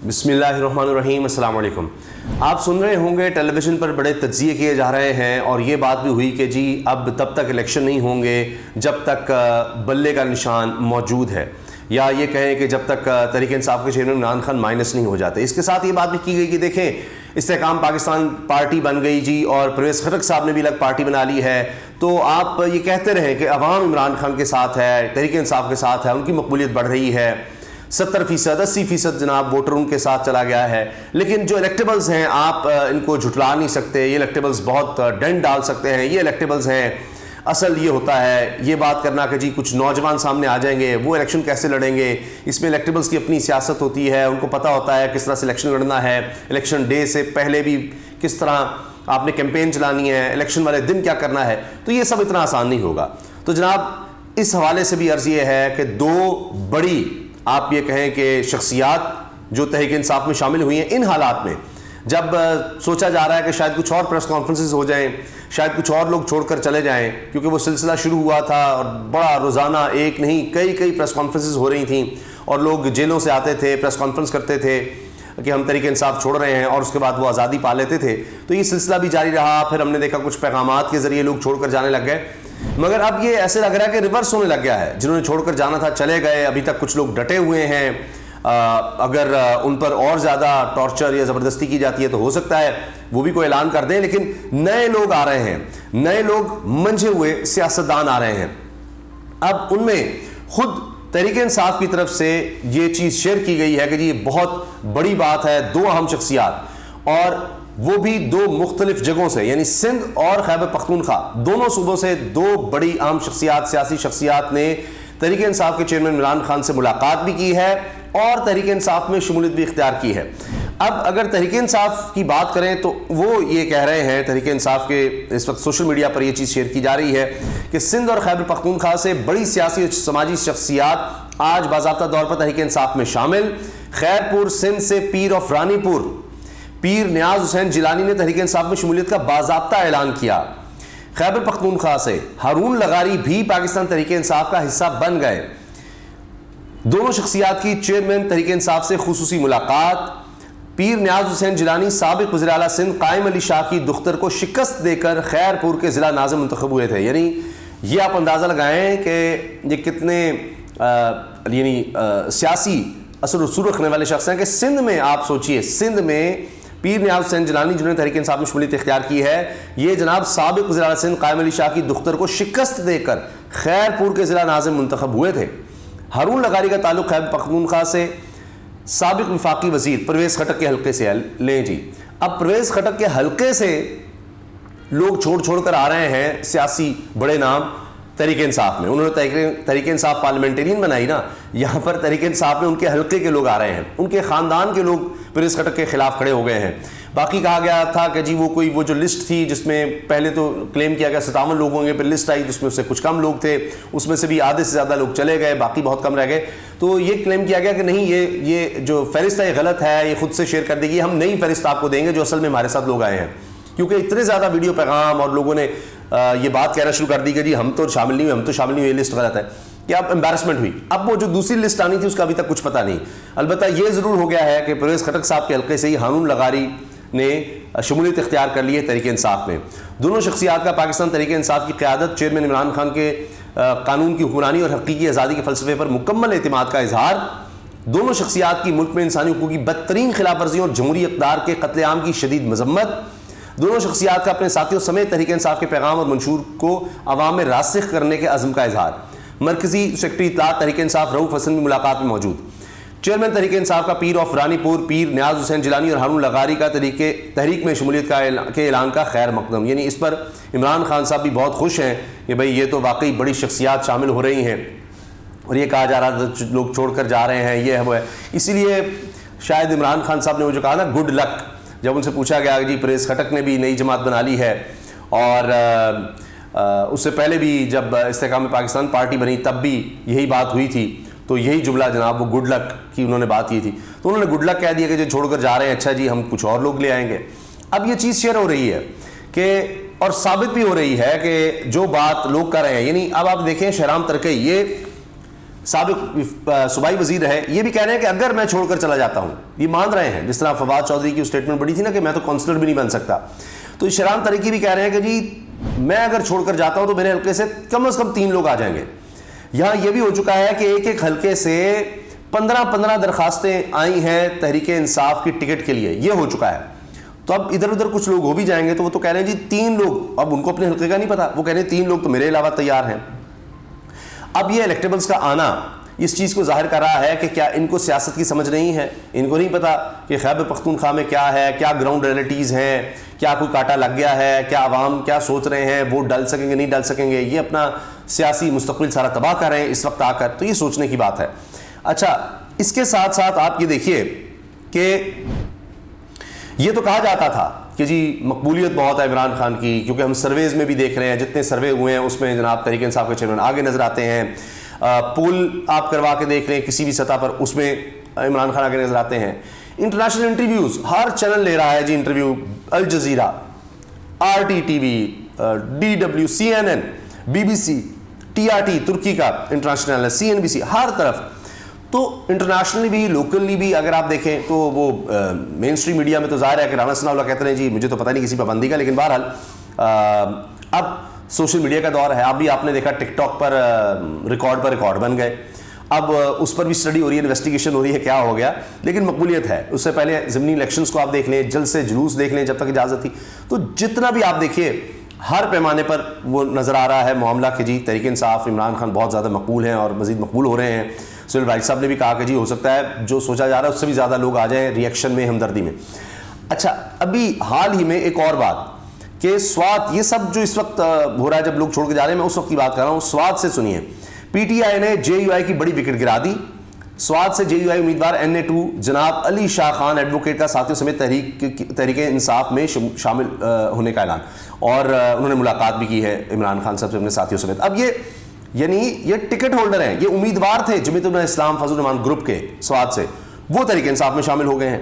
بسم اللہ الرحمن الرحیم۔ السلام علیکم۔ آپ سن رہے ہوں گے ٹیلی ویژن پر بڑے تجزیے کیے جا رہے ہیں اور یہ بات بھی ہوئی کہ جی اب تب تک الیکشن نہیں ہوں گے جب تک بلے کا نشان موجود ہے، یا یہ کہیں کہ جب تک تحریک انصاف کے چیئرمین عمران خان مائنس نہیں ہو جاتے۔ اس کے ساتھ یہ بات بھی کی گئی کہ دیکھیں استحکام پاکستان پارٹی بن گئی جی، اور پرویز خٹک صاحب نے بھی الگ پارٹی بنا لی ہے، تو آپ یہ کہتے رہیں کہ عوام عمران خان کے ساتھ ہے، تحریک انصاف کے ساتھ ہے، ان کی مقبولیت بڑھ رہی ہے، 70% 80% جناب ووٹر ان کے ساتھ چلا گیا ہے، لیکن جو الیکٹیبلز ہیں آپ ان کو جھٹلا نہیں سکتے، یہ الیکٹیبلز بہت ڈنڈ ڈال سکتے ہیں، یہ الیکٹیبلز ہیں۔ اصل یہ ہوتا ہے یہ بات کرنا کہ جی کچھ نوجوان سامنے آ جائیں گے، وہ الیکشن کیسے لڑیں گے، اس میں الیکٹیبلز کی اپنی سیاست ہوتی ہے، ان کو پتہ ہوتا ہے کس طرح سے الیکشن لڑنا ہے، الیکشن ڈے سے پہلے بھی کس طرح آپ نے کیمپین چلانی ہے، الیکشن والے دن کیا کرنا ہے، تو یہ سب اتنا آسان نہیں ہوگا۔ تو جناب اس حوالے سے بھی عرض یہ ہے کہ دو بڑی آپ یہ کہیں کہ شخصیات جو تحریک انصاف میں شامل ہوئی ہیں، ان حالات میں جب سوچا جا رہا ہے کہ شاید کچھ اور پریس کانفرنسز ہو جائیں، شاید کچھ اور لوگ چھوڑ کر چلے جائیں، کیونکہ وہ سلسلہ شروع ہوا تھا اور بڑا روزانہ ایک نہیں کئی پریس کانفرنسز ہو رہی تھیں، اور لوگ جیلوں سے آتے تھے، پریس کانفرنس کرتے تھے کہ ہم تحریک انصاف چھوڑ رہے ہیں، اور اس کے بعد وہ آزادی پا لیتے تھے، تو یہ سلسلہ بھی جاری رہا۔ پھر ہم نے دیکھا کچھ پیغامات کے ذریعے لوگ چھوڑ کر جانے لگ گئے، مگر اب یہ ایسے لگ رہا ہے کہ ریورس ہونے لگ گیا ہے، جنہوں نے چھوڑ کر جانا تھا چلے گئے، ابھی تک کچھ لوگ ڈٹے ہوئے ہیں، اگر ان پر اور زیادہ ٹارچر یا زبردستی کی جاتی ہے تو ہو سکتا ہے وہ بھی کوئی اعلان کر دیں، لیکن نئے لوگ آ رہے ہیں، نئے لوگ منجھے ہوئے سیاستدان آ رہے ہیں۔ اب ان میں خود تحریک انصاف کی طرف سے یہ چیز شیئر کی گئی ہے کہ جی یہ بہت بڑی بات ہے، دو اہم شخصیات، اور وہ بھی دو مختلف جگہوں سے، یعنی سندھ اور خیبر پختونخوا دونوں صوبوں سے دو بڑی اہم شخصیات، سیاسی شخصیات نے تحریک انصاف کے چیئرمین عمران خان سے ملاقات بھی کی ہے اور تحریک انصاف میں شمولیت بھی اختیار کی ہے۔ اب اگر تحریک انصاف کی بات کریں تو وہ یہ کہہ رہے ہیں، تحریک انصاف کے اس وقت سوشل میڈیا پر یہ چیز شیئر کی جا رہی ہے کہ سندھ اور خیبر پختونخوا سے بڑی سیاسی اور سماجی شخصیات آج باضابطہ طور پر تحریک انصاف میں شامل۔ خیرپور سندھ سے پیر آف رانی پور پیر نیاز حسین جیلانی نے تحریک انصاف میں شمولیت کا باضابطہ اعلان کیا۔ خیبر پختونخوا سے ہارون لغاری بھی پاکستان تحریک انصاف کا حصہ بن گئے۔ دونوں شخصیات کی چیئرمین تحریک انصاف سے خصوصی ملاقات۔ پیر نیاز حسین جیلانی سابق وزیر اعلیٰ سندھ قائم علی شاہ کی دختر کو شکست دے کر خیرپور کے ضلع ناظم منتخب ہوئے تھے۔ یعنی یہ آپ اندازہ لگائیں کہ یہ کتنے سیاسی اثر و رسوخ رکھنے والے شخص ہیں کہ سندھ میں آپ سوچئے، سندھ میں پیر نیاز حسین جیلانی جنہوں نے تحریک انصاف میں شمولیت اختیار کی ہے، یہ جناب سابق وزیر اعلیٰ سندھ قائم علی شاہ کی دختر کو شکست دے کر خیرپور کے ضلع ناظم منتخب ہوئے تھے۔ ہارون لغاری کا تعلق خیبر پختونخوا سے سابق وفاقی وزیر پرویز خٹک کے حلقے سے لیں جی۔ اب پرویز خٹک کے حلقے سے لوگ چھوڑ کر آ رہے ہیں سیاسی بڑے نام تحریک انصاف میں، انہوں نے تحریک انصاف پارلیمنٹرین بنائی نا، یہاں پر تحریک انصاف میں ان کے حلقے کے لوگ آ رہے ہیں، ان کے خاندان کے لوگ پرویز خٹک کے خلاف کھڑے ہو گئے ہیں۔ باقی کہا گیا تھا کہ جی وہ جو لسٹ تھی جس میں پہلے تو کلیم کیا گیا 57 لوگ ہوں گے، پھر لسٹ آئی جس میں سے کچھ کم لوگ تھے، اس میں سے بھی آدھے سے زیادہ لوگ چلے گئے، باقی بہت کم رہ گئے، تو یہ کلیم کیا گیا کہ نہیں یہ جو فہرست ہے یہ غلط ہے، یہ خود سے شیئر کر دے گی، ہم نئی فہرست آپ کو دیں گے جو اصل میں ہمارے ساتھ لوگ آئے ہیں، کیونکہ اتنے زیادہ ویڈیو پیغام اور لوگوں نے یہ بات کہنا شروع کر دی کہ جی ہم تو شامل نہیں ہوئے، یہ لسٹ غلط ہے، کہ اب امبیرسمنٹ ہوئی۔ اب وہ جو دوسری لسٹ آنی تھی اس کا ابھی تک کچھ پتہ نہیں۔ البتہ یہ ضرور ہو گیا ہے کہ پرویز خٹک صاحب کے حلقے سے ہی ہارون لغاری نے شمولیت اختیار کر لی ہے تحریک انصاف میں۔ دونوں شخصیات کا پاکستان تحریک انصاف کی قیادت چیئرمین عمران خان کے قانون کی حکمرانی اور حقیقی آزادی کے فلسفے پر مکمل اعتماد کا اظہار۔ دونوں شخصیات کی ملک میں انسانی حقوق کی بدترین خلاف ورزیوں اور جمہوری اقدار کے قتل عام کی شدید مذمت۔ دونوں شخصیات کا اپنے ساتھیوں سمیت تحریک انصاف کے پیغام اور منشور کو عوام میں راسخ کرنے کے عزم کا اظہار۔ مرکزی سیکرٹری اطلاعات تحریک انصاف رؤوف حسن بھی ملاقات میں موجود۔ چیئرمین تحریک انصاف کا پیر آف رانی پور پیر نیاز حسین جیلانی اور ہارون لغاری کا تحریک میں شمولیت کے اعلان کا خیر مقدم، یعنی اس پر عمران خان صاحب بھی بہت خوش ہیں کہ بھئی یہ تو واقعی بڑی شخصیات شامل ہو رہی ہیں، اور یہ کہا جا رہا تھا لوگ چھوڑ کر جا رہے ہیں، یہ ہے وہ ہے، اسی لیے شاید عمران خان صاحب نے وہ جو کہا نا گڈ لک، جب ان سے پوچھا گیا کہ جی پرویز خٹک نے بھی نئی جماعت بنا لی ہے، اور اس سے پہلے بھی جب استحکام پاکستان پارٹی بنی تب بھی یہی بات ہوئی تھی، تو یہی جملہ جناب وہ گڈ لک کی انہوں نے بات کی تھی، تو انہوں نے گڈ لک کہہ دیا کہ جو چھوڑ کر جا رہے ہیں اچھا جی ہم کچھ اور لوگ لے آئیں گے۔ اب یہ چیز شیئر ہو رہی ہے کہ اور ثابت بھی ہو رہی ہے کہ جو بات لوگ کر رہے ہیں، یعنی اب آپ دیکھیں شہرام ترکی، یہ سابق صوبائی وزیر رہے, یہ بھی کہہ رہے ہیں کہ اگر میں چھوڑ کر چلا جاتا ہوں, یہ مان رہے ہیں, جس طرح فواد چودھری کی اسٹیٹمنٹ بڑی تھی نا کہ میں تو کونسلر بھی نہیں بن سکتا, تو شیران تریکی بھی کہہ رہے ہیں کہ جی میں اگر چھوڑ کر جاتا ہوں تو میرے حلقے سے کم از کم 3 لوگ آ جائیں گے. یہاں یہ بھی ہو چکا ہے کہ ایک ایک حلقے سے 15 درخواستیں آئی ہیں تحریک انصاف کی ٹکٹ کے لیے, یہ ہو چکا ہے. تو اب ادھر ادھر کچھ لوگ ہو بھی جائیں گے, تو وہ تو کہہ رہے ہیں جی 3 لوگ, اب ان کو اپنے حلقے کا نہیں پتا, وہ کہہ رہے ہیں 3 لوگ تو میرے علاوہ تیار ہیں. اب یہ الیکٹیبلز کا آنا اس چیز کو ظاہر کر رہا ہے کہ کیا ان کو سیاست کی سمجھ نہیں ہے, ان کو نہیں پتا کہ خیبر پختونخوا میں کیا ہے, کیا گراؤنڈ ریئلٹیز ہیں, کیا کوئی کاٹا لگ گیا ہے, کیا عوام کیا سوچ رہے ہیں, ووٹ ڈال سکیں گے نہیں ڈال سکیں گے, یہ اپنا سیاسی مستقبل سارا تباہ کر رہے ہیں اس وقت آ کر, تو یہ سوچنے کی بات ہے. اچھا, اس کے ساتھ ساتھ آپ یہ دیکھیے کہ یہ تو کہا جاتا تھا کہ جی مقبولیت بہت ہے عمران خان کی, کیونکہ ہم سرویز میں بھی دیکھ رہے ہیں, جتنے سروے ہوئے ہیں اس میں جناب تحریک انصاف کے چیئرمین آگے نظر آتے ہیں, پول آپ کروا کے دیکھ لیں کسی بھی سطح پر, اس میں عمران خان آگے نظر آتے ہیں. انٹرنیشنل انٹرویوز ہر چینل لے رہا ہے جی interview, Al Jazeera, RTTV, DW, CNN, BBC, TRT ترکی کا انٹرنیشنل, CNBC, ہر طرف. تو انٹرنیشنلی بھی لوکلی بھی اگر آپ دیکھیں تو وہ مین اسٹریم میڈیا میں تو ظاہر ہے کہ رانا ثناء اللہ کہتے ہیں جی مجھے تو پتہ نہیں کسی پابندی کا, لیکن بہرحال اب سوشل میڈیا کا دور ہے. اب بھی آپ نے دیکھا ٹک ٹاک پر ریکارڈ بن گئے, اب اس پر بھی اسٹڈی ہو رہی ہے, انویسٹیگیشن ہو رہی ہے کیا ہو گیا, لیکن مقبولیت ہے. اس سے پہلے ضمنی الیکشنز کو آپ دیکھ لیں, جلد سے جلوس دیکھ لیں جب تک اجازت تھی, تو جتنا بھی آپ دیکھیے ہر پیمانے پر وہ نظر آ رہا ہے معاملہ کہ جی تحریک انصاف عمران خان بہت زیادہ مقبول ہیں اور مزید مقبول ہو رہے ہیں. سہیل وائٹ صاحب نے بھی کہا کہ جی ہو سکتا ہے جو سوچا جا رہا ہے اس سے بھی زیادہ لوگ آ جائیں ریئیکشن میں, ہمدردی میں. اچھا, ابھی حال ہی میں ایک اور بات کہ سوات, یہ سب جو اس وقت ہو رہا ہے جب لوگ چھوڑ کے جا رہے ہیں, میں اس وقت کی بات کر رہا ہوں. سوات سے سنیے, PTI نے JUI کی بڑی وکٹ گرا دی. سوات سے JUI امیدوار NA2 جناب علی شاہ خان ایڈوکیٹ کا ساتھیوں سمیت تحریک انصاف میں شامل ہونے کا اعلان, اور انہوں نے ملاقات بھی کی ہے عمران خان صاحب سے اپنے ساتھیوں سمیت. اب یہ ٹکٹ ہولڈر ہیں, یہ امیدوار تھے جمعیت الاسلام فضل الرحمان گروپ کے سوات سے, وہ تحریک انصاف میں شامل ہو گئے ہیں.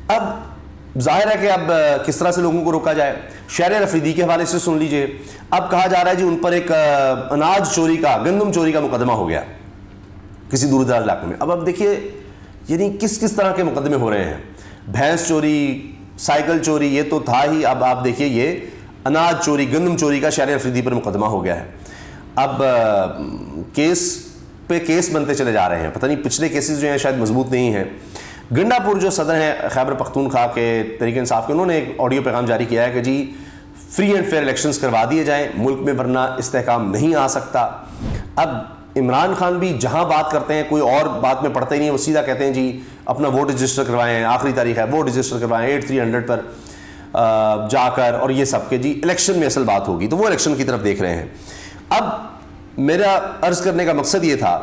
اب ظاہر ہے کہ اب کس طرح سے لوگوں کو روکا جائے. شہریار افریدی کے حوالے سے سن لیجئے, اب کہا جا رہا ہے جی ان پر ایک اناج چوری کا, گندم چوری کا مقدمہ ہو گیا کسی دور دراز علاقے میں. اب دیکھیے یعنی کس طرح کے مقدمے ہو رہے ہیں, بھینس چوری, سائیکل چوری, یہ تو تھا ہی, اب آپ دیکھیے یہ اناج چوری, گندم چوری کا شہریار افریدی پر مقدمہ ہو گیا ہے. اب کیس پہ کیس بنتے چلے جا رہے ہیں, پتہ نہیں پچھلے کیسز جو ہیں شاید مضبوط نہیں ہیں. گنڈا پور جو صدر ہیں خیبر پختونخوا کے تحریک انصاف کے, انہوں نے ایک آڈیو پیغام جاری کیا ہے کہ جی فری اینڈ فیئر الیکشنز کروا دیے جائیں ملک میں, ورنہ استحکام نہیں آ سکتا. اب عمران خان بھی جہاں بات کرتے ہیں کوئی اور بات میں پڑتے ہی نہیں, وہ سیدھا کہتے ہیں جی اپنا ووٹ رجسٹر کروائیں, آخری تاریخ ہے, ووٹ رجسٹر کروائیں 8300 پر جا کر, اور یہ سب کے جی الیکشن میں اصل بات ہوگی, تو وہ الیکشن کی طرف دیکھ رہے ہیں. اب میرا عرض کرنے کا مقصد یہ تھا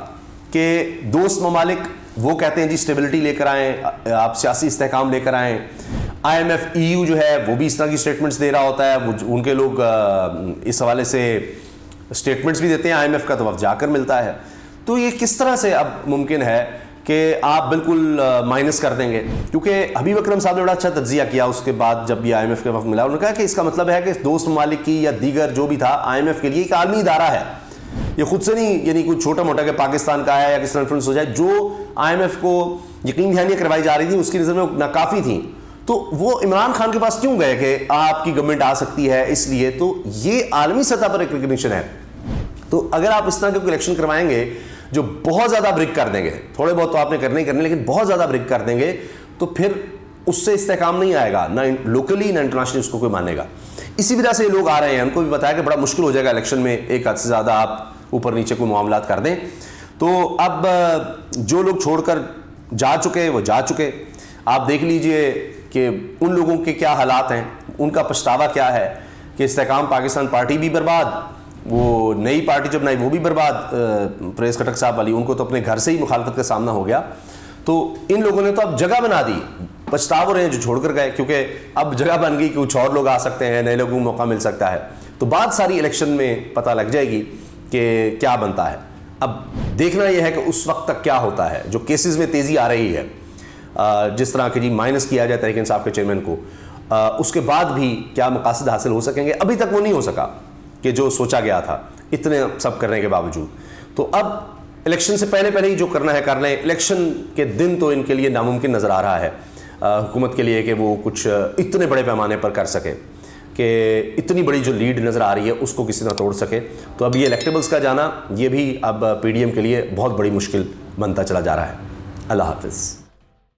کہ دوست ممالک وہ کہتے ہیں جی اسٹیبلٹی لے کر آئیں, آپ سیاسی استحکام لے کر آئیں. IMF EU جو ہے وہ بھی اس طرح کی اسٹیٹمنٹس دے رہا ہوتا ہے, وہ ان کے لوگ اس حوالے سے اسٹیٹمنٹس بھی دیتے ہیں, IMF کا تو وقت جا کر ملتا ہے. تو یہ کس طرح سے اب ممکن ہے کہ آپ بالکل مائنس کر دیں گے, کیونکہ حبیب اکرم صاحب نے بڑا اچھا تجزیہ کیا اس کے بعد جب یہ IMF کے وقت ملا. انہوں نے کہا کہ اس کا مطلب ہے کہ دوست ممالک کی یا دیگر جو بھی تھا IMF کے لیے ایک عالمی ادارہ ہے, یہ خود سے نہیں یعنی کوئی چھوٹا موٹا کہ پاکستان کا ہے یا کس طرح انفلوئنس ہو جائے. جو IMF کو یقین دہانیاں کروائی جا رہی تھیں اس کی نظر میں ناکافی تھیں, تو وہ عمران خان کے پاس کیوں گئے کہ آپ کی گورنمنٹ آ سکتی ہے اس لیے. تو یہ عالمی سطح پر ایک ریکگنیشن ہے. تو اگر آپ اس طرح کے الیکشن کروائیں گے جو بہت زیادہ بریک کر دیں گے, تھوڑے بہت تو آپ نے کرنے ہی کرنے, لیکن بہت زیادہ بریک کر دیں گے, تو پھر اس سے استحکام نہیں آئے گا, نہ لوکلی نہ انٹرنیشنلی اس کو کوئی مانے گا. اسی وجہ سے یہ لوگ آ رہے ہیں, ان کو بھی بتایا کہ بڑا مشکل ہو جائے گا الیکشن میں ایک حد سے زیادہ آپ اوپر نیچے کوئی معاملات کر دیں. تو اب جو لوگ چھوڑ کر جا چکے وہ جا چکے. آپ دیکھ لیجئے کہ ان لوگوں کے کیا حالات ہیں, ان کا پچھتاوا کیا ہے کہ استحکام پاکستان پارٹی بھی برباد, وہ نئی پارٹی جب نئی وہ بھی برباد, پریز کھٹک صاحب والی, ان کو تو اپنے گھر سے ہی مخالفت کا سامنا ہو گیا. تو ان لوگوں نے تو اب جگہ بنا دی, پچھتا رہے ہیں جو چھوڑ کر گئے, کیونکہ اب جگہ بن گئی کہ کچھ اور لوگ آ سکتے ہیں, نئے لوگوں کو موقع مل سکتا ہے. تو بات ساری الیکشن میں پتہ لگ جائے گی کہ کیا بنتا ہے. اب دیکھنا یہ ہے کہ اس وقت تک کیا ہوتا ہے. جو کیسز میں تیزی آ رہی ہے, جس طرح کہ جی مائنس کیا جائے تحریک انصاف کے چیئرمین کو, اس کے بعد بھی کیا مقاصد حاصل ہو سکیں گے. ابھی تک وہ نہیں ہو سکا کہ جو سوچا گیا تھا اتنے سب کرنے کے باوجود. تو اب الیکشن سے پہلے ہی جو کرنا ہے کر لیں. الیکشن کے دن تو ان کے لیے ناممکن نظر آ رہا ہے حکومت کے لیے کہ وہ کچھ اتنے بڑے پیمانے پر کر سکے, کہ اتنی بڑی جو لیڈ نظر آ رہی ہے اس کو کسی طرح توڑ سکے. تو اب یہ الیکٹیبلز کا جانا یہ بھی اب پی ڈی ایم کے لیے بہت بڑی مشکل بنتا چلا جا رہا ہے. اللہ حافظ.